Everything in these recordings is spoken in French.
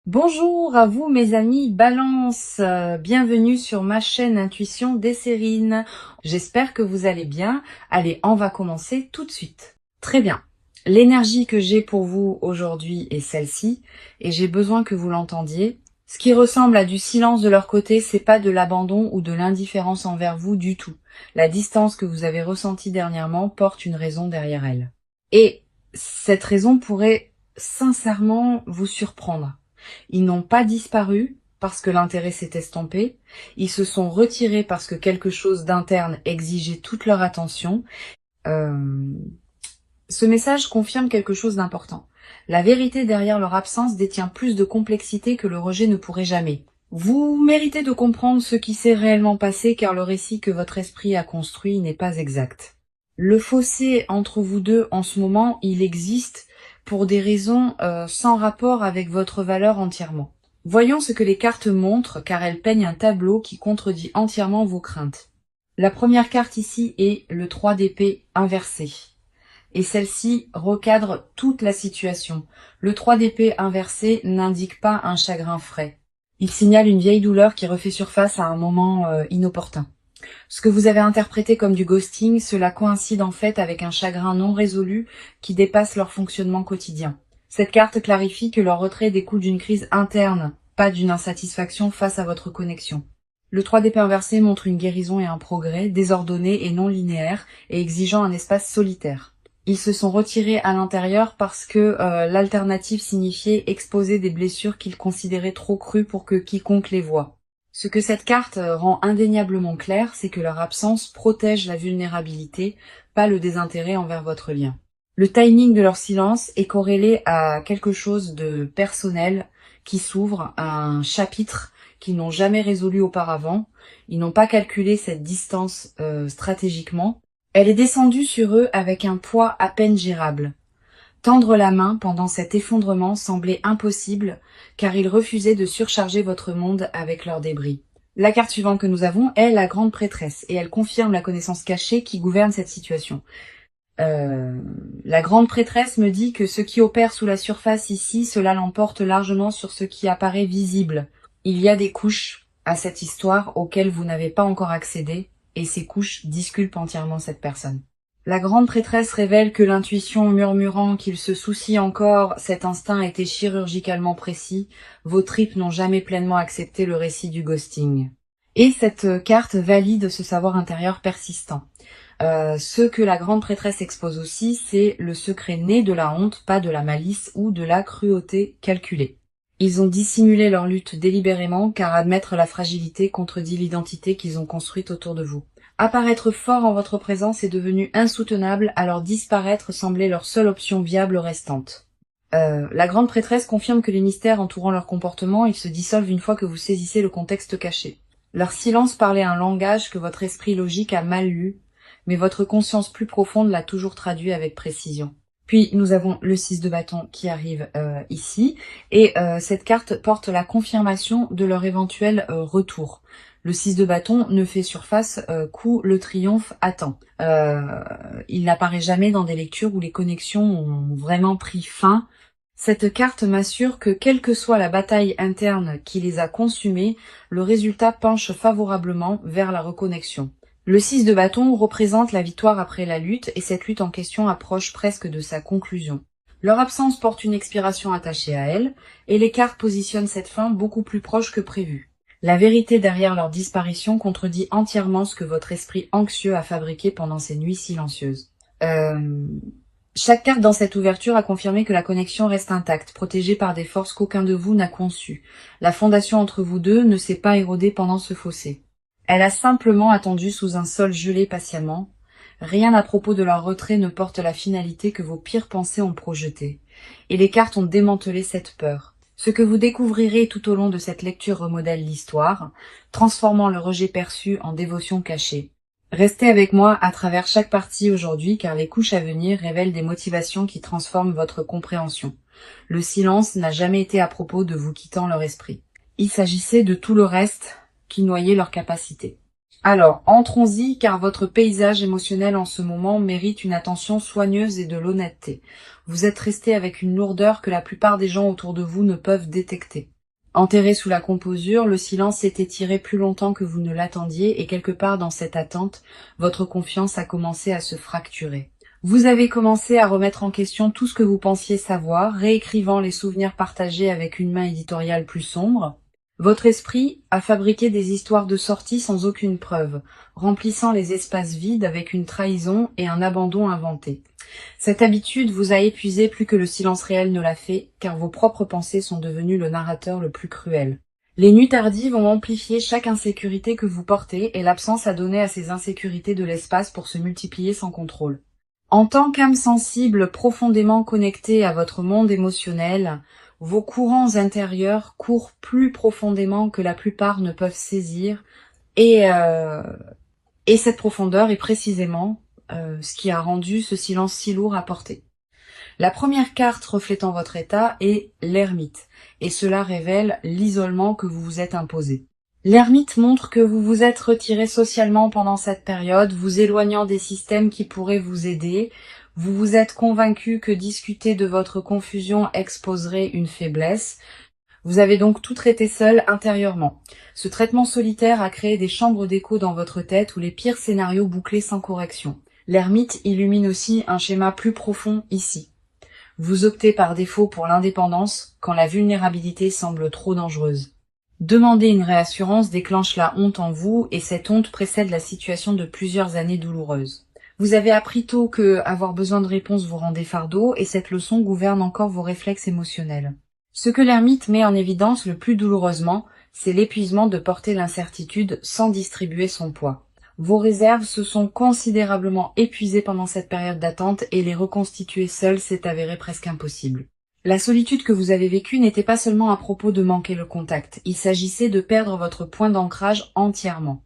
Bonjour à vous mes amis Balance, bienvenue sur ma chaîne Intuition Desserine. J'espère que vous allez bien. Allez, on va commencer tout de suite. Très bien. L'énergie que j'ai pour vous aujourd'hui est celle-ci et j'ai besoin que vous l'entendiez. Ce qui ressemble à du silence de leur côté, c'est pas de l'abandon ou de l'indifférence envers vous du tout. La distance que vous avez ressentie dernièrement porte une raison derrière elle. Et cette raison pourrait sincèrement vous surprendre. Ils n'ont pas disparu parce que l'intérêt s'est estompé, ils se sont retirés parce que quelque chose d'interne exigeait toute leur attention. Euh, Ce message confirme quelque chose d'important. La vérité derrière leur absence détient plus de complexité que le rejet ne pourrait jamais. Vous méritez de comprendre ce qui s'est réellement passé car le récit que votre esprit a construit n'est pas exact. Le fossé entre vous deux en ce moment, il existe pour des raisons sans rapport avec votre valeur entièrement. Voyons ce que les cartes montrent car elles peignent un tableau qui contredit entièrement vos craintes. La première carte ici est le 3 d'épée inversé. Et celle-ci recadre toute la situation. Le 3 d'épée inversé n'indique pas un chagrin frais. Il signale une vieille douleur qui refait surface à un moment inopportun. Ce que vous avez interprété comme du ghosting, cela coïncide en fait avec un chagrin non résolu qui dépasse leur fonctionnement quotidien. Cette carte clarifie que leur retrait découle d'une crise interne, pas d'une insatisfaction face à votre connexion. Le 3 d'épée inversé montre une guérison et un progrès désordonné et non linéaire et exigeant un espace solitaire. Ils se sont retirés à l'intérieur parce que l'alternative signifiait exposer des blessures qu'ils considéraient trop crues pour que quiconque les voie. Ce que cette carte rend indéniablement clair, c'est que leur absence protège la vulnérabilité, pas le désintérêt envers votre lien. Le timing de leur silence est corrélé à quelque chose de personnel qui s'ouvre, à un chapitre qu'ils n'ont jamais résolu auparavant. Ils n'ont pas calculé cette distance stratégiquement. Elle est descendue sur eux avec un poids à peine gérable. Tendre la main pendant cet effondrement semblait impossible, car ils refusaient de surcharger votre monde avec leurs débris. La carte suivante que nous avons est la grande prêtresse, et elle confirme la connaissance cachée qui gouverne cette situation. La grande prêtresse me dit que ce qui opère sous la surface ici, cela l'emporte largement sur ce qui apparaît visible. Il y a des couches à cette histoire auxquelles vous n'avez pas encore accédé, et ces couches disculpent entièrement cette personne. La grande prêtresse révèle que l'intuition murmurant qu'il se soucie encore, cet instinct était chirurgicalement précis, vos tripes n'ont jamais pleinement accepté le récit du ghosting. Et cette carte valide ce savoir intérieur persistant. Ce que la grande prêtresse expose aussi, c'est le secret né de la honte, pas de la malice ou de la cruauté calculée. Ils ont dissimulé leur lutte délibérément car admettre la fragilité contredit l'identité qu'ils ont construite autour de vous. Apparaître fort en votre présence est devenu insoutenable, alors disparaître semblait leur seule option viable restante. La grande prêtresse confirme que les mystères entourant leur comportement, ils se dissolvent une fois que vous saisissez le contexte caché. Leur silence parlait un langage que votre esprit logique a mal lu, mais votre conscience plus profonde l'a toujours traduit avec précision. Puis nous avons le 6 de bâton qui arrive ici, et cette carte porte la confirmation de leur éventuel retour. Le 6 de bâton ne fait surface qu'où le triomphe attend. Il n'apparaît jamais dans des lectures où les connexions ont vraiment pris fin. Cette carte m'assure que quelle que soit la bataille interne qui les a consumées, le résultat penche favorablement vers la reconnexion. Le 6 de bâton représente la victoire après la lutte et cette lutte en question approche presque de sa conclusion. Leur absence porte une expiration attachée à elle et les cartes positionnent cette fin beaucoup plus proche que prévu. La vérité derrière leur disparition contredit entièrement ce que votre esprit anxieux a fabriqué pendant ces nuits silencieuses. Chaque carte dans cette ouverture a confirmé que la connexion reste intacte, protégée par des forces qu'aucun de vous n'a conçues. La fondation entre vous deux ne s'est pas érodée pendant ce fossé. Elle a simplement attendu sous un sol gelé patiemment. Rien à propos de leur retrait ne porte la finalité que vos pires pensées ont projetée. Et les cartes ont démantelé cette peur. Ce que vous découvrirez tout au long de cette lecture remodèle l'histoire, transformant le rejet perçu en dévotion cachée. Restez avec moi à travers chaque partie aujourd'hui car les couches à venir révèlent des motivations qui transforment votre compréhension. Le silence n'a jamais été à propos de vous quittant leur esprit. Il s'agissait de tout le reste qui noyait leur capacité. Alors, entrons-y car votre paysage émotionnel en ce moment mérite une attention soigneuse et de l'honnêteté. Vous êtes resté avec une lourdeur que la plupart des gens autour de vous ne peuvent détecter. Enterré sous la composure, le silence s'est étiré plus longtemps que vous ne l'attendiez et quelque part dans cette attente, votre confiance a commencé à se fracturer. Vous avez commencé à remettre en question tout ce que vous pensiez savoir, réécrivant les souvenirs partagés avec une main éditoriale plus sombre. Votre esprit a fabriqué des histoires de sortie sans aucune preuve, remplissant les espaces vides avec une trahison et un abandon inventé. Cette habitude vous a épuisé plus que le silence réel ne l'a fait, car vos propres pensées sont devenues le narrateur le plus cruel. Les nuits tardives ont amplifié chaque insécurité que vous portez et l'absence a donné à ces insécurités de l'espace pour se multiplier sans contrôle. En tant qu'âme sensible profondément connectée à votre monde émotionnel, vos courants intérieurs courent plus profondément que la plupart ne peuvent saisir et cette profondeur est précisément ce qui a rendu ce silence si lourd à porter. La première carte reflétant votre état est l'ermite, et cela révèle l'isolement que vous vous êtes imposé. L'ermite montre que vous vous êtes retiré socialement pendant cette période, vous éloignant des systèmes qui pourraient vous aider. Vous vous êtes convaincu que discuter de votre confusion exposerait une faiblesse. Vous avez donc tout traité seul intérieurement. Ce traitement solitaire a créé des chambres d'écho dans votre tête où les pires scénarios bouclés sans correction. L'ermite illumine aussi un schéma plus profond ici. Vous optez par défaut pour l'indépendance quand la vulnérabilité semble trop dangereuse. Demander une réassurance déclenche la honte en vous et cette honte précède la situation de plusieurs années douloureuses. Vous avez appris tôt que avoir besoin de réponses vous rendait fardeau et cette leçon gouverne encore vos réflexes émotionnels. Ce que l'ermite met en évidence le plus douloureusement, c'est l'épuisement de porter l'incertitude sans distribuer son poids. Vos réserves se sont considérablement épuisées pendant cette période d'attente et les reconstituer seules s'est avéré presque impossible. La solitude que vous avez vécue n'était pas seulement à propos de manquer le contact, il s'agissait de perdre votre point d'ancrage entièrement.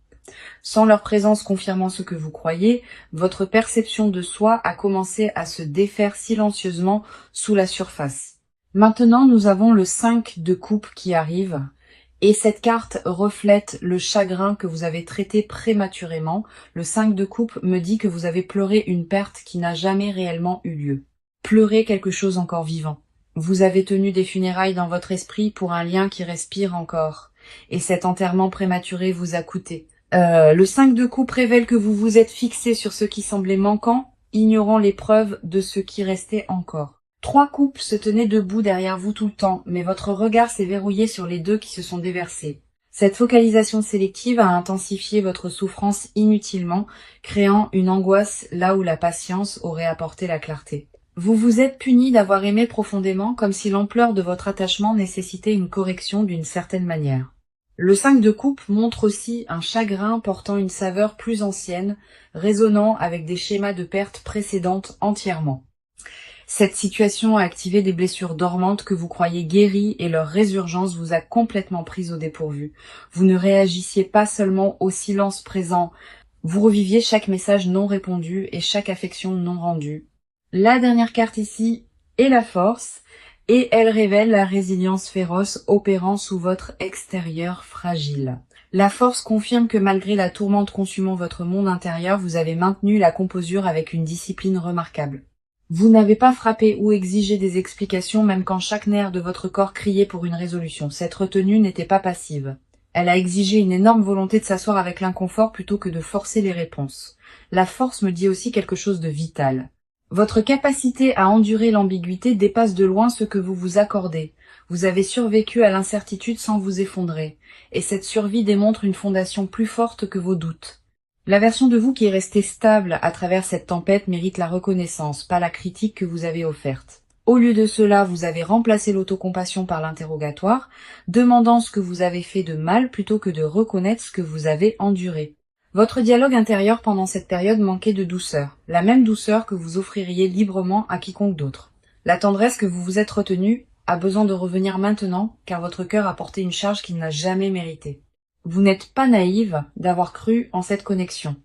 Sans leur présence confirmant ce que vous croyez, votre perception de soi a commencé à se défaire silencieusement sous la surface. Maintenant, nous avons le 5 de coupe qui arrive, et cette carte reflète le chagrin que vous avez traité prématurément. Le 5 de coupe me dit que vous avez pleuré une perte qui n'a jamais réellement eu lieu. Pleurez quelque chose encore vivant. Vous avez tenu des funérailles dans votre esprit pour un lien qui respire encore, et cet enterrement prématuré vous a coûté. Le 5 de coupe révèle que vous vous êtes fixé sur ce qui semblait manquant, ignorant les preuves de ce qui restait encore. 3 coupes se tenaient debout derrière vous tout le temps, mais votre regard s'est verrouillé sur les 2 qui se sont déversés. Cette focalisation sélective a intensifié votre souffrance inutilement, créant une angoisse là où la patience aurait apporté la clarté. Vous vous êtes puni d'avoir aimé profondément comme si l'ampleur de votre attachement nécessitait une correction d'une certaine manière. Le 5 de coupe montre aussi un chagrin portant une saveur plus ancienne, résonnant avec des schémas de perte précédentes entièrement. Cette situation a activé des blessures dormantes que vous croyez guéries et leur résurgence vous a complètement prise au dépourvu. Vous ne réagissiez pas seulement au silence présent, vous reviviez chaque message non répondu et chaque affection non rendue. La dernière carte ici est la force, et elle révèle la résilience féroce opérant sous votre extérieur fragile. La force confirme que malgré la tourmente consumant votre monde intérieur, vous avez maintenu la composure avec une discipline remarquable. Vous n'avez pas frappé ou exigé des explications même quand chaque nerf de votre corps criait pour une résolution. Cette retenue n'était pas passive. Elle a exigé une énorme volonté de s'asseoir avec l'inconfort plutôt que de forcer les réponses. La force me dit aussi quelque chose de vital. Votre capacité à endurer l'ambiguïté dépasse de loin ce que vous vous accordez. Vous avez survécu à l'incertitude sans vous effondrer, et cette survie démontre une fondation plus forte que vos doutes. La version de vous qui est restée stable à travers cette tempête mérite la reconnaissance, pas la critique que vous avez offerte. Au lieu de cela, vous avez remplacé l'autocompassion par l'interrogatoire, demandant ce que vous avez fait de mal plutôt que de reconnaître ce que vous avez enduré. Votre dialogue intérieur pendant cette période manquait de douceur, la même douceur que vous offririez librement à quiconque d'autre. La tendresse que vous vous êtes retenue a besoin de revenir maintenant, car votre cœur a porté une charge qu'il n'a jamais méritée. Vous n'êtes pas naïve d'avoir cru en cette connexion,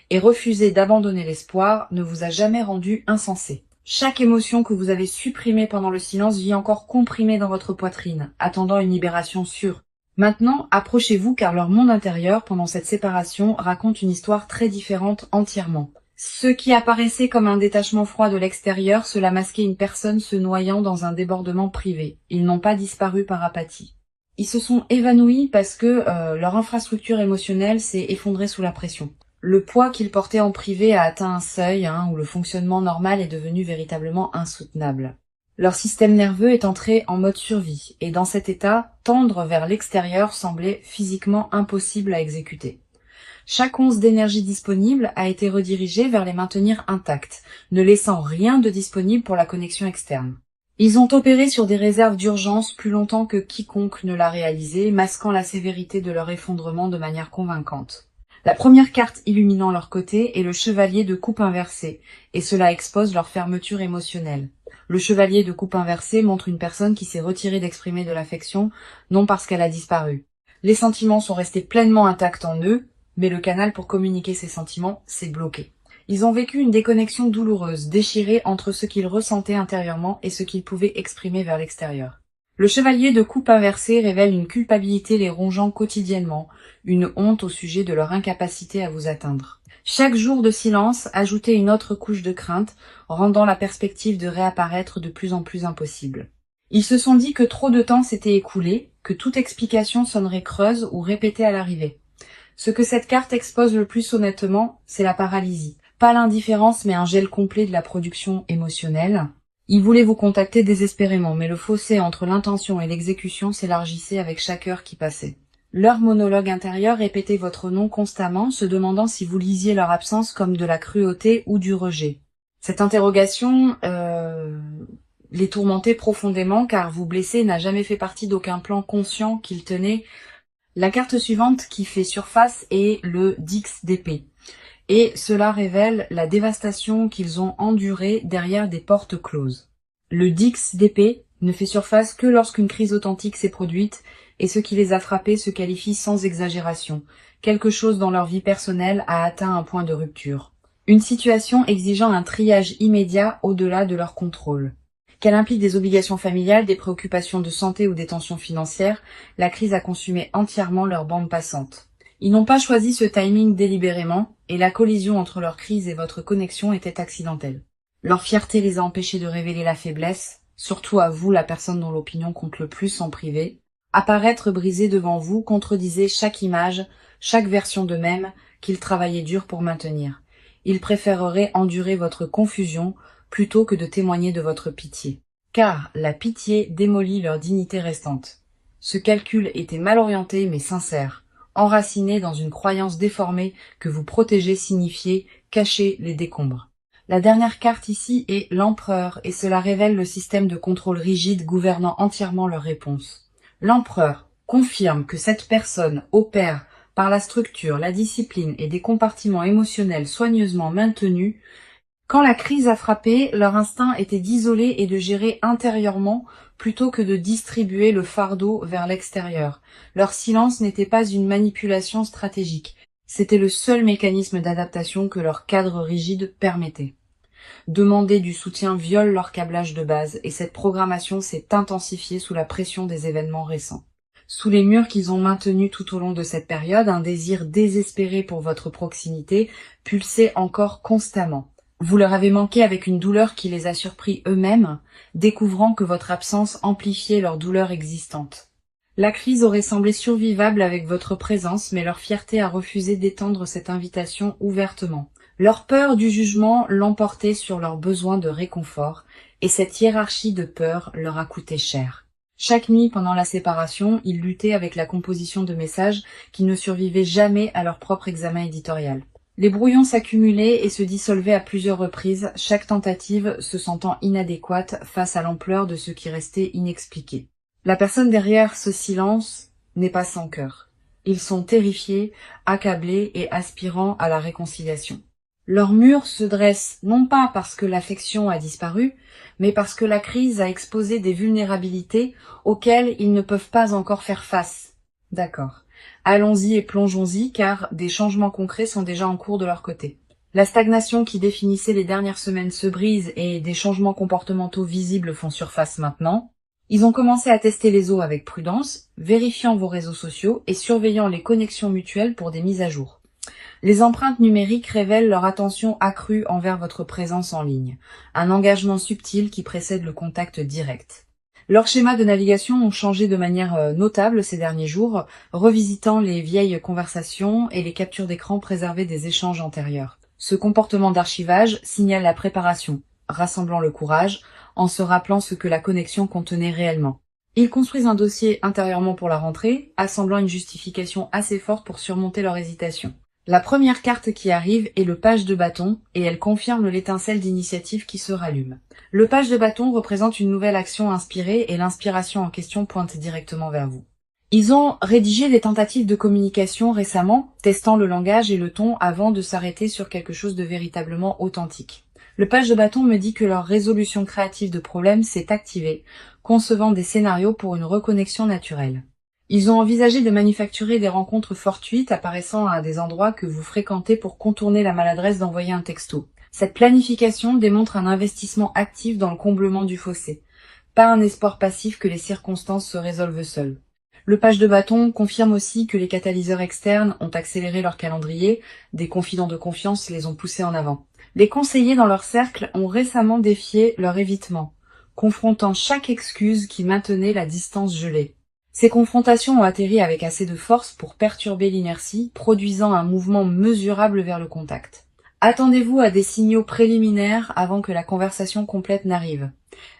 et refuser d'abandonner l'espoir ne vous a jamais rendu insensé. Chaque émotion que vous avez supprimée pendant le silence vit encore comprimée dans votre poitrine, attendant une libération sûre. Maintenant, approchez-vous car leur monde intérieur, pendant cette séparation, raconte une histoire très différente entièrement. Ce qui apparaissait comme un détachement froid de l'extérieur, cela masquait une personne se noyant dans un débordement privé. Ils n'ont pas disparu par apathie. Ils se sont évanouis parce que leur infrastructure émotionnelle s'est effondrée sous la pression. Le poids qu'ils portaient en privé a atteint un seuil où le fonctionnement normal est devenu véritablement insoutenable. Leur système nerveux est entré en mode survie, et dans cet état, tendre vers l'extérieur semblait physiquement impossible à exécuter. Chaque once d'énergie disponible a été redirigée vers les maintenir intacts, ne laissant rien de disponible pour la connexion externe. Ils ont opéré sur des réserves d'urgence plus longtemps que quiconque ne l'a réalisé, masquant la sévérité de leur effondrement de manière convaincante. La première carte illuminant leur côté est le chevalier de coupe inversée, et cela expose leur fermeture émotionnelle. Le chevalier de coupe inversée montre une personne qui s'est retirée d'exprimer de l'affection, non parce qu'elle a disparu. Les sentiments sont restés pleinement intacts en eux, mais le canal pour communiquer ces sentiments s'est bloqué. Ils ont vécu une déconnexion douloureuse, déchirée entre ce qu'ils ressentaient intérieurement et ce qu'ils pouvaient exprimer vers l'extérieur. Le chevalier de coupe inversée révèle une culpabilité les rongeant quotidiennement, une honte au sujet de leur incapacité à vous atteindre. Chaque jour de silence ajoutait une autre couche de crainte, rendant la perspective de réapparaître de plus en plus impossible. Ils se sont dit que trop de temps s'était écoulé, que toute explication sonnerait creuse ou répétée à l'arrivée. Ce que cette carte expose le plus honnêtement, c'est la paralysie. Pas l'indifférence, mais un gel complet de la production émotionnelle. Ils voulaient vous contacter désespérément, mais le fossé entre l'intention et l'exécution s'élargissait avec chaque heure qui passait. Leur monologue intérieur répétait votre nom constamment, se demandant si vous lisiez leur absence comme de la cruauté ou du rejet. Cette interrogation les tourmentait profondément, car vous blesser n'a jamais fait partie d'aucun plan conscient qu'ils tenaient. La carte suivante qui fait surface est le Dix d'épée. Et cela révèle la dévastation qu'ils ont endurée derrière des portes closes. Le Dix d'épée ne fait surface que lorsqu'une crise authentique s'est produite, et ce qui les a frappés se qualifie sans exagération. Quelque chose dans leur vie personnelle a atteint un point de rupture. Une situation exigeant un triage immédiat au-delà de leur contrôle. Qu'elle implique des obligations familiales, des préoccupations de santé ou des tensions financières, la crise a consumé entièrement leur bande passante. Ils n'ont pas choisi ce timing délibérément, et la collision entre leur crise et votre connexion était accidentelle. Leur fierté les a empêchés de révéler la faiblesse, surtout à vous, la personne dont l'opinion compte le plus en privé. Apparaître brisé devant vous contredisait chaque image, chaque version d'eux-mêmes qu'ils travaillaient dur pour maintenir. Ils préféreraient endurer votre confusion plutôt que de témoigner de votre pitié. Car la pitié démolit leur dignité restante. Ce calcul était mal orienté mais sincère, enraciné dans une croyance déformée que vous protéger signifiait cacher les décombres. La dernière carte ici est l'empereur et cela révèle le système de contrôle rigide gouvernant entièrement leurs réponses. L'empereur confirme que cette personne opère par la structure, la discipline et des compartiments émotionnels soigneusement maintenus. Quand la crise a frappé, leur instinct était d'isoler et de gérer intérieurement plutôt que de distribuer le fardeau vers l'extérieur. Leur silence n'était pas une manipulation stratégique, c'était le seul mécanisme d'adaptation que leur cadre rigide permettait. Demander du soutien viole leur câblage de base et cette programmation s'est intensifiée sous la pression des événements récents. Sous les murs qu'ils ont maintenus tout au long de cette période, un désir désespéré pour votre proximité pulsait encore constamment. Vous leur avez manqué avec une douleur qui les a surpris eux-mêmes, découvrant que votre absence amplifiait leur douleur existante. La crise aurait semblé survivable avec votre présence, mais leur fierté a refusé d'étendre cette invitation ouvertement. Leur peur du jugement l'emportait sur leur besoin de réconfort, et cette hiérarchie de peur leur a coûté cher. Chaque nuit pendant la séparation, ils luttaient avec la composition de messages qui ne survivaient jamais à leur propre examen éditorial. Les brouillons s'accumulaient et se dissolvaient à plusieurs reprises, chaque tentative se sentant inadéquate face à l'ampleur de ce qui restait inexpliqué. La personne derrière ce silence n'est pas sans cœur. Ils sont terrifiés, accablés et aspirant à la réconciliation. Leur mur se dresse non pas parce que l'affection a disparu, mais parce que la crise a exposé des vulnérabilités auxquelles ils ne peuvent pas encore faire face. D'accord. Allons-y et plongeons-y, car des changements concrets sont déjà en cours de leur côté. La stagnation qui définissait les dernières semaines se brise et des changements comportementaux visibles font surface maintenant. Ils ont commencé à tester les eaux avec prudence, vérifiant vos réseaux sociaux et surveillant les connexions mutuelles pour des mises à jour. Les empreintes numériques révèlent leur attention accrue envers votre présence en ligne, un engagement subtil qui précède le contact direct. Leurs schémas de navigation ont changé de manière notable ces derniers jours, revisitant les vieilles conversations et les captures d'écran préservées des échanges antérieurs. Ce comportement d'archivage signale la préparation, rassemblant le courage, en se rappelant ce que la connexion contenait réellement. Ils construisent un dossier intérieurement pour la rentrée, assemblant une justification assez forte pour surmonter leur hésitation. La première carte qui arrive est le page de bâton, et elle confirme l'étincelle d'initiative qui se rallume. Le page de bâton représente une nouvelle action inspirée et l'inspiration en question pointe directement vers vous. Ils ont rédigé des tentatives de communication récemment, testant le langage et le ton avant de s'arrêter sur quelque chose de véritablement authentique. Le page de bâton me dit que leur résolution créative de problèmes s'est activée, concevant des scénarios pour une reconnexion naturelle. Ils ont envisagé de manufacturer des rencontres fortuites apparaissant à des endroits que vous fréquentez pour contourner la maladresse d'envoyer un texto. Cette planification démontre un investissement actif dans le comblement du fossé, pas un espoir passif que les circonstances se résolvent seules. Le page de bâton confirme aussi que les catalyseurs externes ont accéléré leur calendrier, des confidents de confiance les ont poussés en avant. Les conseillers dans leur cercle ont récemment défié leur évitement, confrontant chaque excuse qui maintenait la distance gelée. Ces confrontations ont atterri avec assez de force pour perturber l'inertie, produisant un mouvement mesurable vers le contact. Attendez-vous à des signaux préliminaires avant que la conversation complète n'arrive.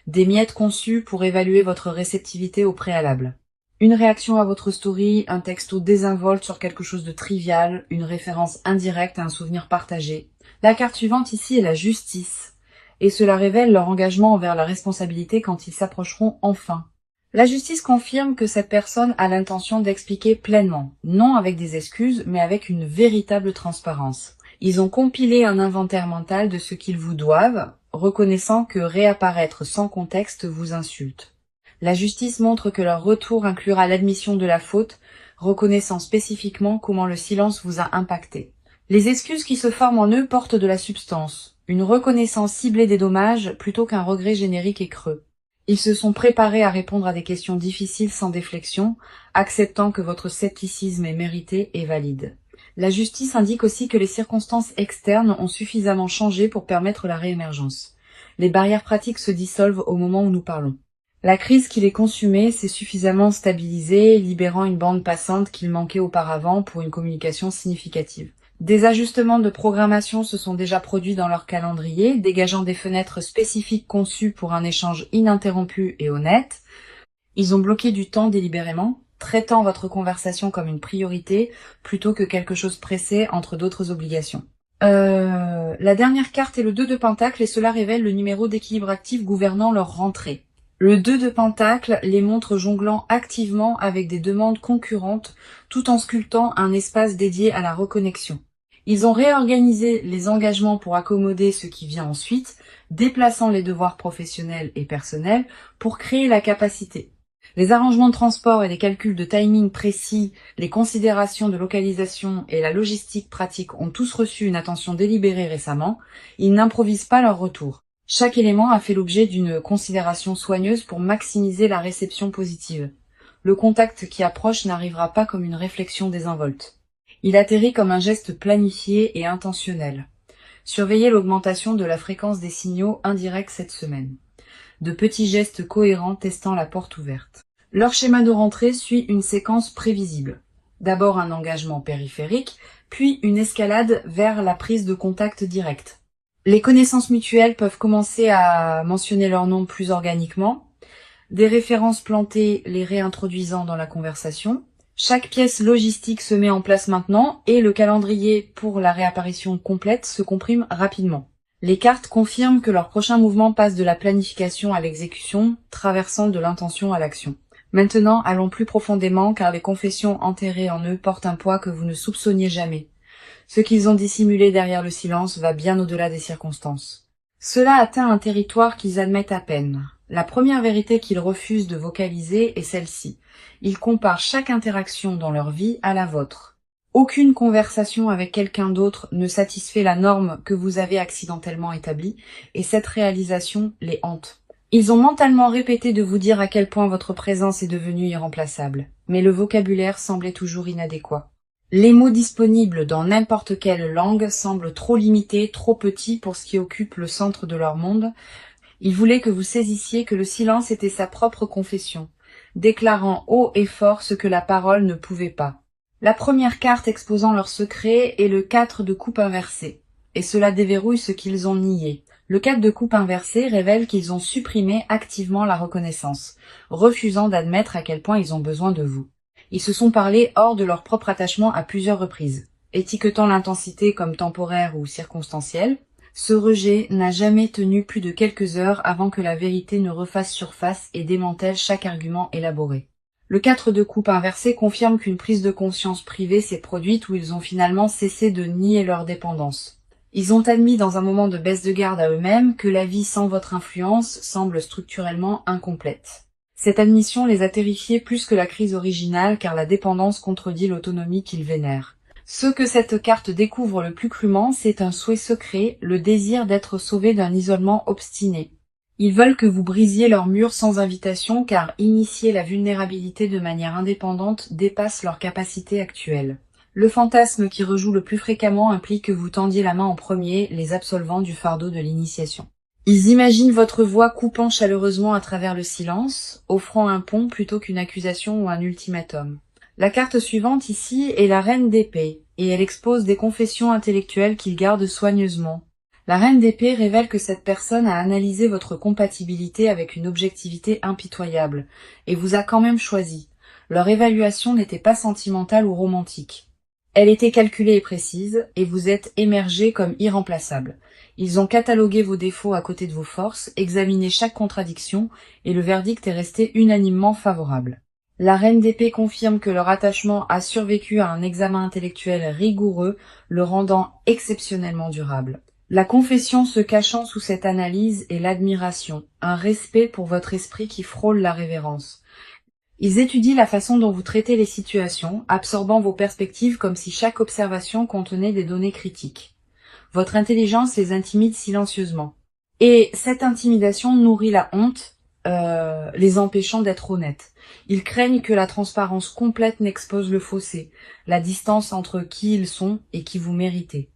Des miettes conçues pour évaluer votre réceptivité au préalable. Une réaction à votre story, un texto désinvolte sur quelque chose de trivial, une référence indirecte à un souvenir partagé. La carte suivante ici est la justice, et cela révèle leur engagement envers la responsabilité quand ils s'approcheront enfin. La justice confirme que cette personne a l'intention d'expliquer pleinement, non avec des excuses, mais avec une véritable transparence. Ils ont compilé un inventaire mental de ce qu'ils vous doivent, reconnaissant que réapparaître sans contexte vous insulte. La justice montre que leur retour inclura l'admission de la faute, reconnaissant spécifiquement comment le silence vous a impacté. Les excuses qui se forment en eux portent de la substance, une reconnaissance ciblée des dommages plutôt qu'un regret générique et creux. Ils se sont préparés à répondre à des questions difficiles sans déflexion, acceptant que votre scepticisme est mérité et valide. La justice indique aussi que les circonstances externes ont suffisamment changé pour permettre la réémergence. Les barrières pratiques se dissolvent au moment où nous parlons. La crise qui les consumait s'est suffisamment stabilisée, libérant une bande passante qu'il manquait auparavant pour une communication significative. Des ajustements de programmation se sont déjà produits dans leur calendrier, dégageant des fenêtres spécifiques conçues pour un échange ininterrompu et honnête. Ils ont bloqué du temps délibérément, traitant votre conversation comme une priorité plutôt que quelque chose pressé entre d'autres obligations. La dernière carte est le 2 de Pentacle et cela révèle le numéro d'équilibre actif gouvernant leur rentrée. Le 2 de Pentacle les montre jonglant activement avec des demandes concurrentes tout en sculptant un espace dédié à la reconnexion. Ils ont réorganisé les engagements pour accommoder ce qui vient ensuite, déplaçant les devoirs professionnels et personnels pour créer la capacité. Les arrangements de transport et les calculs de timing précis, les considérations de localisation et la logistique pratique ont tous reçu une attention délibérée récemment. Ils n'improvisent pas leur retour. Chaque élément a fait l'objet d'une considération soigneuse pour maximiser la réception positive. Le contact qui approche n'arrivera pas comme une réflexion désinvolte. Il atterrit comme un geste planifié et intentionnel. Surveillez l'augmentation de la fréquence des signaux indirects cette semaine. De petits gestes cohérents testant la porte ouverte. Leur schéma de rentrée suit une séquence prévisible. D'abord un engagement périphérique, puis une escalade vers la prise de contact direct. Les connaissances mutuelles peuvent commencer à mentionner leur nom plus organiquement, des références plantées les réintroduisant dans la conversation. Chaque pièce logistique se met en place maintenant et le calendrier pour la réapparition complète se comprime rapidement. Les cartes confirment que leur prochain mouvement passe de la planification à l'exécution, traversant de l'intention à l'action. Maintenant, allons plus profondément car les confessions enterrées en eux portent un poids que vous ne soupçonniez jamais. Ce qu'ils ont dissimulé derrière le silence va bien au-delà des circonstances. Cela atteint un territoire qu'ils admettent à peine. La première vérité qu'ils refusent de vocaliser est celle-ci. Ils comparent chaque interaction dans leur vie à la vôtre. Aucune conversation avec quelqu'un d'autre ne satisfait la norme que vous avez accidentellement établie, et cette réalisation les hante. Ils ont mentalement répété de vous dire à quel point votre présence est devenue irremplaçable, mais le vocabulaire semblait toujours inadéquat. Les mots disponibles dans n'importe quelle langue semblent trop limités, trop petits pour ce qui occupe le centre de leur monde. Il voulait que vous saisissiez que le silence était sa propre confession, déclarant haut et fort ce que la parole ne pouvait pas. La première carte exposant leur secret est le 4 de coupe inversé, et cela déverrouille ce qu'ils ont nié. Le 4 de coupe inversé révèle qu'ils ont supprimé activement la reconnaissance, refusant d'admettre à quel point ils ont besoin de vous. Ils se sont parlé hors de leur propre attachement à plusieurs reprises, étiquetant l'intensité comme temporaire ou circonstancielle. Ce rejet n'a jamais tenu plus de quelques heures avant que la vérité ne refasse surface et démantèle chaque argument élaboré. Le 4 de coupe inversé confirme qu'une prise de conscience privée s'est produite où ils ont finalement cessé de nier leur dépendance. Ils ont admis dans un moment de baisse de garde à eux-mêmes que la vie sans votre influence semble structurellement incomplète. Cette admission les a terrifiés plus que la crise originale car la dépendance contredit l'autonomie qu'ils vénèrent. Ce que cette carte découvre le plus crûment, c'est un souhait secret, le désir d'être sauvés d'un isolement obstiné. Ils veulent que vous brisiez leurs murs sans invitation car initier la vulnérabilité de manière indépendante dépasse leur capacité actuelle. Le fantasme qui rejoue le plus fréquemment implique que vous tendiez la main en premier, les absolvant du fardeau de l'initiation. Ils imaginent votre voix coupant chaleureusement à travers le silence, offrant un pont plutôt qu'une accusation ou un ultimatum. La carte suivante ici est la reine d'épée, et elle expose des confessions intellectuelles qu'ils gardent soigneusement. La reine d'épée révèle que cette personne a analysé votre compatibilité avec une objectivité impitoyable, et vous a quand même choisi. Leur évaluation n'était pas sentimentale ou romantique. Elle était calculée et précise, et vous êtes émergé comme irremplaçable. Ils ont catalogué vos défauts à côté de vos forces, examiné chaque contradiction, et le verdict est resté unanimement favorable. La reine d'épée confirme que leur attachement a survécu à un examen intellectuel rigoureux, le rendant exceptionnellement durable. La confession se cachant sous cette analyse est l'admiration, un respect pour votre esprit qui frôle la révérence. Ils étudient la façon dont vous traitez les situations, absorbant vos perspectives comme si chaque observation contenait des données critiques. Votre intelligence les intimide silencieusement. Et cette intimidation nourrit la honte, les empêchant d'être honnêtes. Ils craignent que la transparence complète n'expose le fossé, la distance entre qui ils sont et qui vous méritez.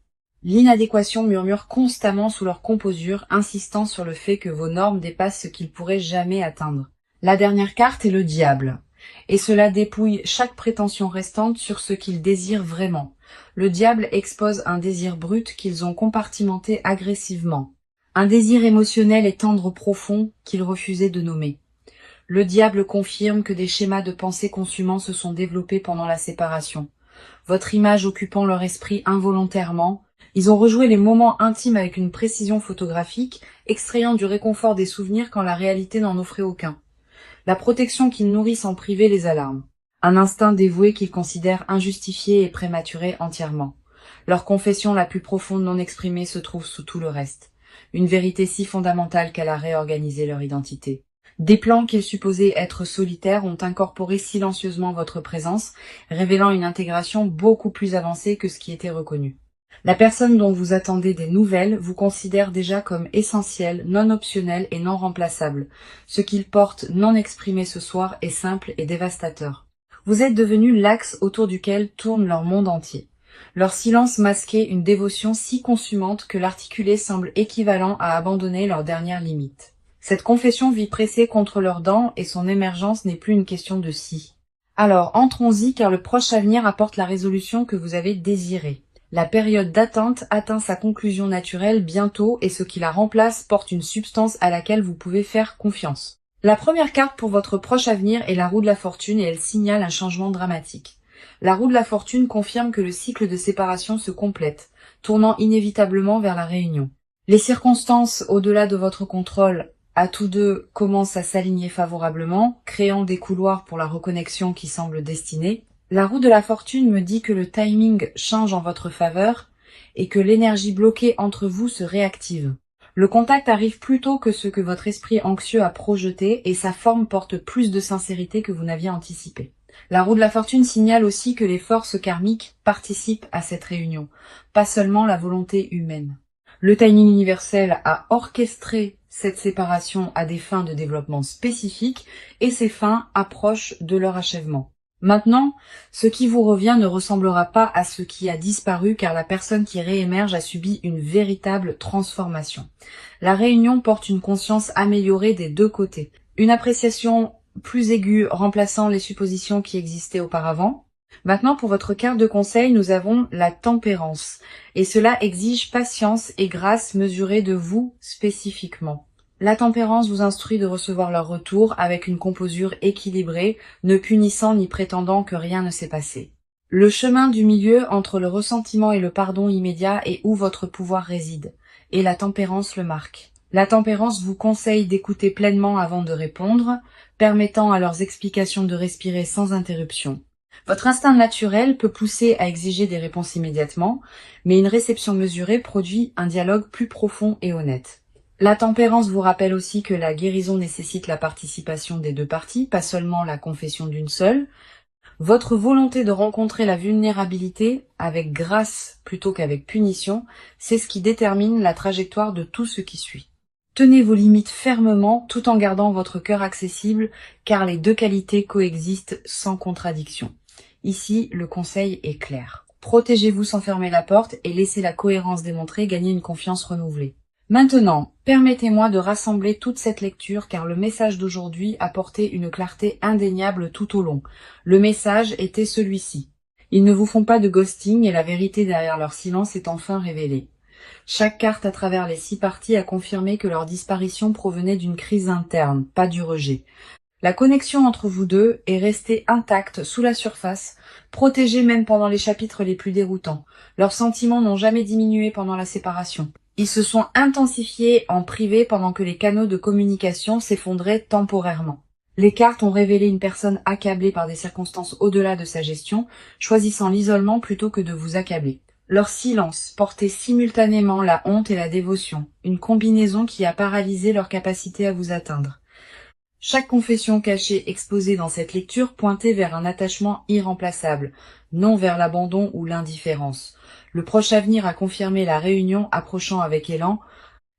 L'inadéquation murmure constamment sous leur composure, insistant sur le fait que vos normes dépassent ce qu'ils pourraient jamais atteindre. La dernière carte est le diable, et cela dépouille chaque prétention restante sur ce qu'ils désirent vraiment. Le diable expose un désir brut qu'ils ont compartimenté agressivement, un désir émotionnel et tendre profond qu'ils refusaient de nommer. Le diable confirme que des schémas de pensée consumants se sont développés pendant la séparation. Votre image occupant leur esprit involontairement, ils ont rejoué les moments intimes avec une précision photographique, extrayant du réconfort des souvenirs quand la réalité n'en offrait aucun. La protection qu'ils nourrissent en privé les alarme. Un instinct dévoué qu'ils considèrent injustifié et prématuré entièrement. Leur confession la plus profonde non exprimée se trouve sous tout le reste. Une vérité si fondamentale qu'elle a réorganisé leur identité. Des plans qu'ils supposaient être solitaires ont incorporé silencieusement votre présence, révélant une intégration beaucoup plus avancée que ce qui était reconnu. La personne dont vous attendez des nouvelles vous considère déjà comme essentielle, non optionnelle et non remplaçable. Ce qu'ils portent non exprimé ce soir est simple et dévastateur. Vous êtes devenu l'axe autour duquel tourne leur monde entier. Leur silence masquait une dévotion si consumante que l'articulé semble équivalent à abandonner leur dernière limite. Cette confession vit pressée contre leurs dents et son émergence n'est plus une question de si. Alors entrons-y car le proche avenir apporte la résolution que vous avez désirée. La période d'attente atteint sa conclusion naturelle bientôt et ce qui la remplace porte une substance à laquelle vous pouvez faire confiance. La première carte pour votre proche avenir est la roue de la fortune et elle signale un changement dramatique. La roue de la fortune confirme que le cycle de séparation se complète, tournant inévitablement vers la réunion. Les circonstances au-delà de votre contrôle à tous deux commencent à s'aligner favorablement, créant des couloirs pour la reconnexion qui semble destinée. La roue de la fortune me dit que le timing change en votre faveur et que l'énergie bloquée entre vous se réactive. Le contact arrive plus tôt que ce que votre esprit anxieux a projeté et sa forme porte plus de sincérité que vous n'aviez anticipé. La roue de la fortune signale aussi que les forces karmiques participent à cette réunion, pas seulement la volonté humaine. Le timing universel a orchestré cette séparation à des fins de développement spécifiques et ces fins approchent de leur achèvement. Maintenant, ce qui vous revient ne ressemblera pas à ce qui a disparu car la personne qui réémerge a subi une véritable transformation. La réunion porte une conscience améliorée des deux côtés. Une appréciation plus aiguë remplaçant les suppositions qui existaient auparavant. Maintenant, pour votre carte de conseil, nous avons la tempérance. Et cela exige patience et grâce mesurée de vous spécifiquement. La tempérance vous instruit de recevoir leur retour avec une composure équilibrée, ne punissant ni prétendant que rien ne s'est passé. Le chemin du milieu entre le ressentiment et le pardon immédiat est où votre pouvoir réside, et la tempérance le marque. La tempérance vous conseille d'écouter pleinement avant de répondre, permettant à leurs explications de respirer sans interruption. Votre instinct naturel peut pousser à exiger des réponses immédiatement, mais une réception mesurée produit un dialogue plus profond et honnête. La tempérance vous rappelle aussi que la guérison nécessite la participation des deux parties, pas seulement la confession d'une seule. Votre volonté de rencontrer la vulnérabilité avec grâce plutôt qu'avec punition, c'est ce qui détermine la trajectoire de tout ce qui suit. Tenez vos limites fermement tout en gardant votre cœur accessible, car les deux qualités coexistent sans contradiction. Ici, le conseil est clair. Protégez-vous sans fermer la porte et laissez la cohérence démontrée gagner une confiance renouvelée. Maintenant, permettez-moi de rassembler toute cette lecture car le message d'aujourd'hui a porté une clarté indéniable tout au long. Le message était celui-ci. Ils ne vous font pas de ghosting et la vérité derrière leur silence est enfin révélée. Chaque carte à travers les 6 parties a confirmé que leur disparition provenait d'une crise interne, pas du rejet. La connexion entre vous deux est restée intacte sous la surface, protégée même pendant les chapitres les plus déroutants. Leurs sentiments n'ont jamais diminué pendant la séparation. Ils se sont intensifiés en privé pendant que les canaux de communication s'effondraient temporairement. Les cartes ont révélé une personne accablée par des circonstances au-delà de sa gestion, choisissant l'isolement plutôt que de vous accabler. Leur silence portait simultanément la honte et la dévotion, une combinaison qui a paralysé leur capacité à vous atteindre. Chaque confession cachée exposée dans cette lecture pointait vers un attachement irremplaçable, non vers l'abandon ou l'indifférence. Le proche avenir a confirmé la réunion approchant avec élan.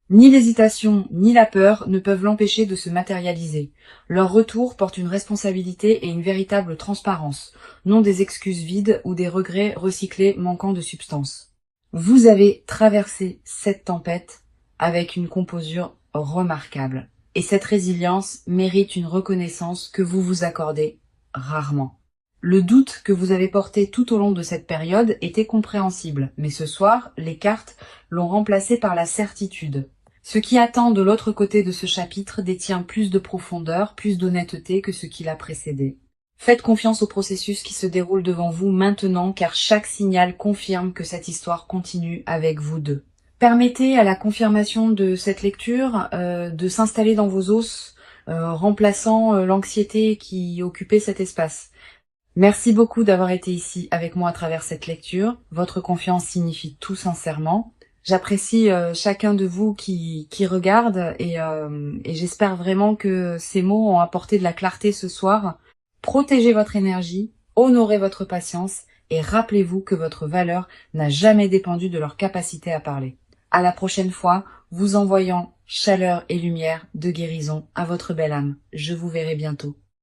Ni l'hésitation, ni la peur ne peuvent l'empêcher de se matérialiser. Leur retour porte une responsabilité et une véritable transparence, non des excuses vides ou des regrets recyclés manquant de substance. Vous avez traversé cette tempête avec une composure remarquable. Et cette résilience mérite une reconnaissance que vous vous accordez rarement. Le doute que vous avez porté tout au long de cette période était compréhensible, mais ce soir, les cartes l'ont remplacé par la certitude. Ce qui attend de l'autre côté de ce chapitre détient plus de profondeur, plus d'honnêteté que ce qui l'a précédé. Faites confiance au processus qui se déroule devant vous maintenant, car chaque signal confirme que cette histoire continue avec vous deux. Permettez à la confirmation de cette lecture de s'installer dans vos os, remplaçant l'anxiété qui occupait cet espace. Merci beaucoup d'avoir été ici avec moi à travers cette lecture. Votre confiance signifie tout sincèrement. J'apprécie chacun de vous qui regarde et j'espère vraiment que ces mots ont apporté de la clarté ce soir. Protégez votre énergie, honorez votre patience et rappelez-vous que votre valeur n'a jamais dépendu de leur capacité à parler. À la prochaine fois, vous envoyant chaleur et lumière de guérison à votre belle âme. Je vous verrai bientôt.